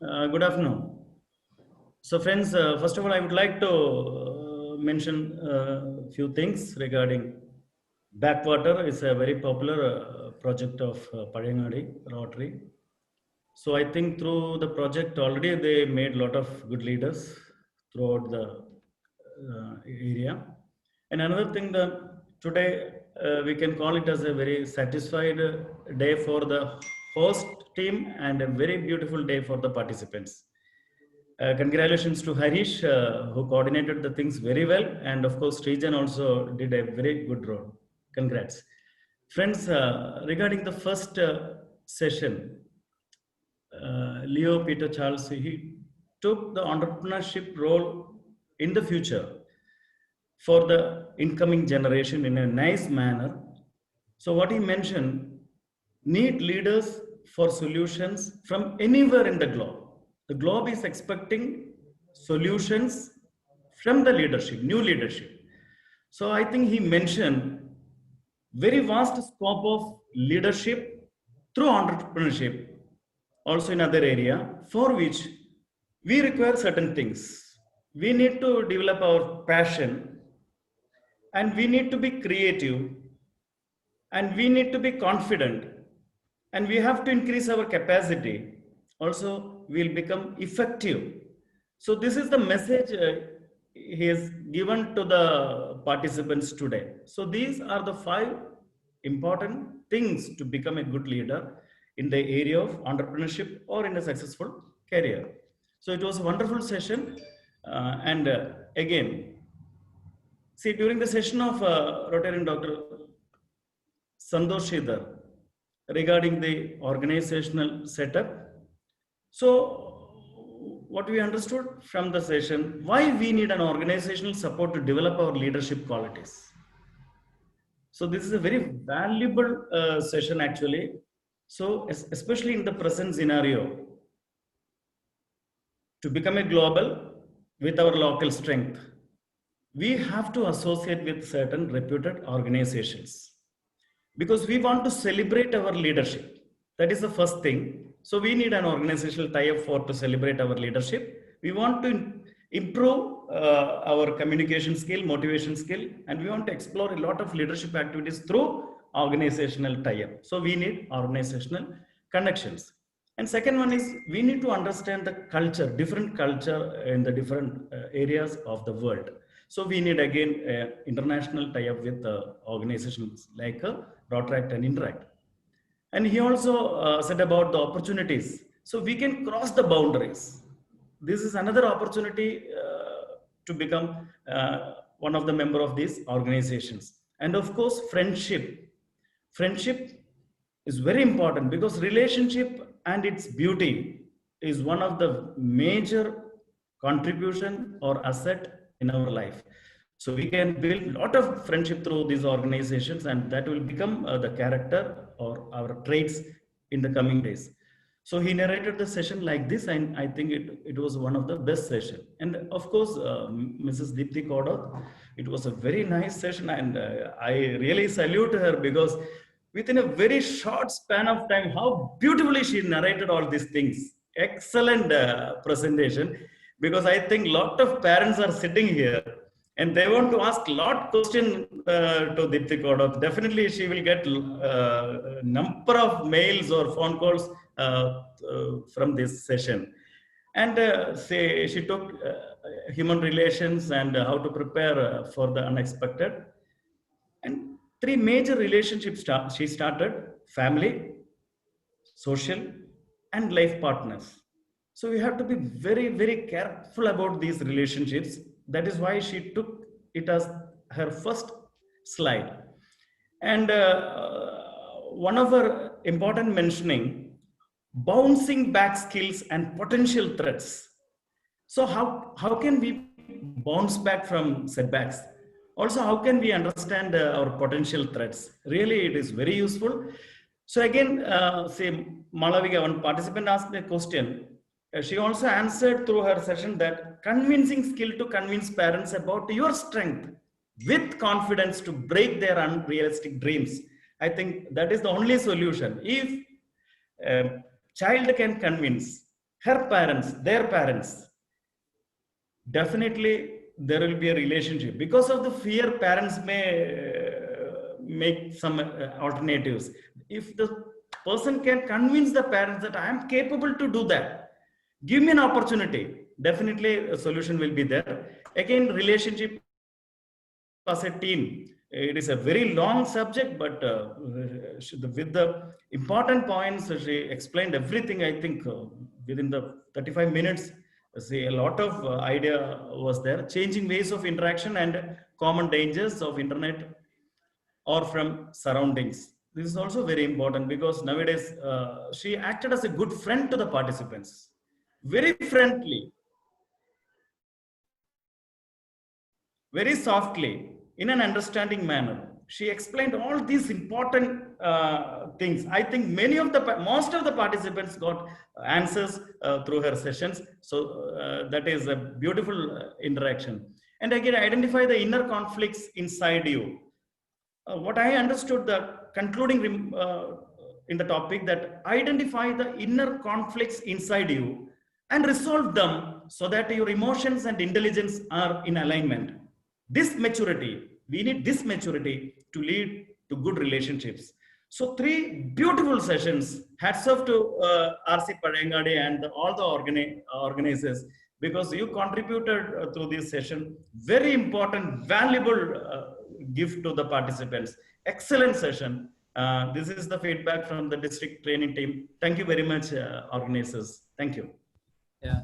Good afternoon. So, friends, first of all, I would like to mention a few things regarding Backwater. It's a very popular project of Payangadi Rotary. So, I think through the project already they made a lot of good leaders throughout the area. And another thing that today we can call it as a very satisfied day for the host team and a very beautiful day for the participants. Congratulations to Harish, who coordinated the things very well. And of course, Srijan also did a very good role. Congrats. Friends, regarding the first session, Leo Peter Charles, he took the entrepreneurship role in the future for the incoming generation in a nice manner. So, what he mentioned, need leaders for solutions from anywhere in the globe. The globe is expecting solutions from the leadership, new leadership. So, I think he mentioned very vast scope of leadership through entrepreneurship, also in other area, for which we require certain things. We need to develop our passion, and we need to be creative, and we need to be confident, and we have to increase our capacity. Also we'll become effective. So this is the message he has given to the participants today. So these are the five important things to become a good leader in the area of entrepreneurship or in a successful career. So it was a wonderful session. And again, see, during the session of Rotarian Dr. Santosh Sridhar regarding the organizational setup. So, what we understood from the session, why we need an organizational support to develop our leadership qualities. So, this is a very valuable session actually. So, especially in the present scenario, to become a global with our local strength, we have to associate with certain reputed organizations because we want to celebrate our leadership. That is the first thing. So we need an organizational tie-up for to celebrate our leadership. We want to improve our communication skill, motivation skill, and we want to explore a lot of leadership activities through organizational tie-up. So we need organizational connections. And second one is we need to understand the culture, different culture in the different areas of the world. So we need again international tie-up with organizations like Rotaract and Interact. And he also said about the opportunities. So we can cross the boundaries. This is another opportunity to become one of the member of these organizations. And of course, friendship. Friendship is very important because relationship and its beauty is one of the major contribution or asset in our life. So we can build a lot of friendship through these organizations, and that will become the character or our traits in the coming days. So he narrated the session like this, and I think it was one of the best session. And of course, Mrs. Deepthi Kodath, it was a very nice session, and I really salute her because within a very short span of time, how beautifully she narrated all these things. Excellent presentation, because I think lot of parents are sitting here and they want to ask lot question to Deepthi Kodath. Definitely she will get number of mails or phone calls from this session. And say she took human relations and how to prepare for the unexpected. And three major relationships she started: family, social, and life partners. So we have to be very, very careful about these relationships. That is why she took it as her first slide. And one of her important mentioning, bouncing back skills and potential threats. So how can we bounce back from setbacks? Also, how can we understand our potential threats? Really, it is very useful. So again, say Malavika, one participant asked a question. She also answered through her session that convincing skill to convince parents about your strength with confidence to break their unrealistic dreams. I think that is the only solution. If a child can convince her parents, their parents, definitely there will be a relationship. Because of the fear, parents may make some alternatives. If the person can convince the parents that I am capable to do that, give me an opportunity, definitely a solution will be there. Again, relationship as a team, it is a very long subject, but with the important points, she explained everything. I think within the 35 minutes, see, a lot of idea was there. Changing ways of interaction and common dangers of internet or from surroundings. This is also very important because nowadays she acted as a good friend to the participants, very friendly, very softly, in an understanding manner. She explained all these important things. I think most of the participants got answers through her sessions. So that is a beautiful interaction. And again, identify the inner conflicts inside you. What I understood, the concluding in the topic, that identify the inner conflicts inside you and resolve them so that your emotions and intelligence are in alignment. This maturity, we need this maturity to lead to good relationships. So 3 beautiful sessions. Hats off to RC Padangade and all the organizers, because you contributed through this session. Very important, valuable gift to the participants. Excellent session. This is the feedback from the district training team. Thank you very much, organizers. Thank you. Yeah.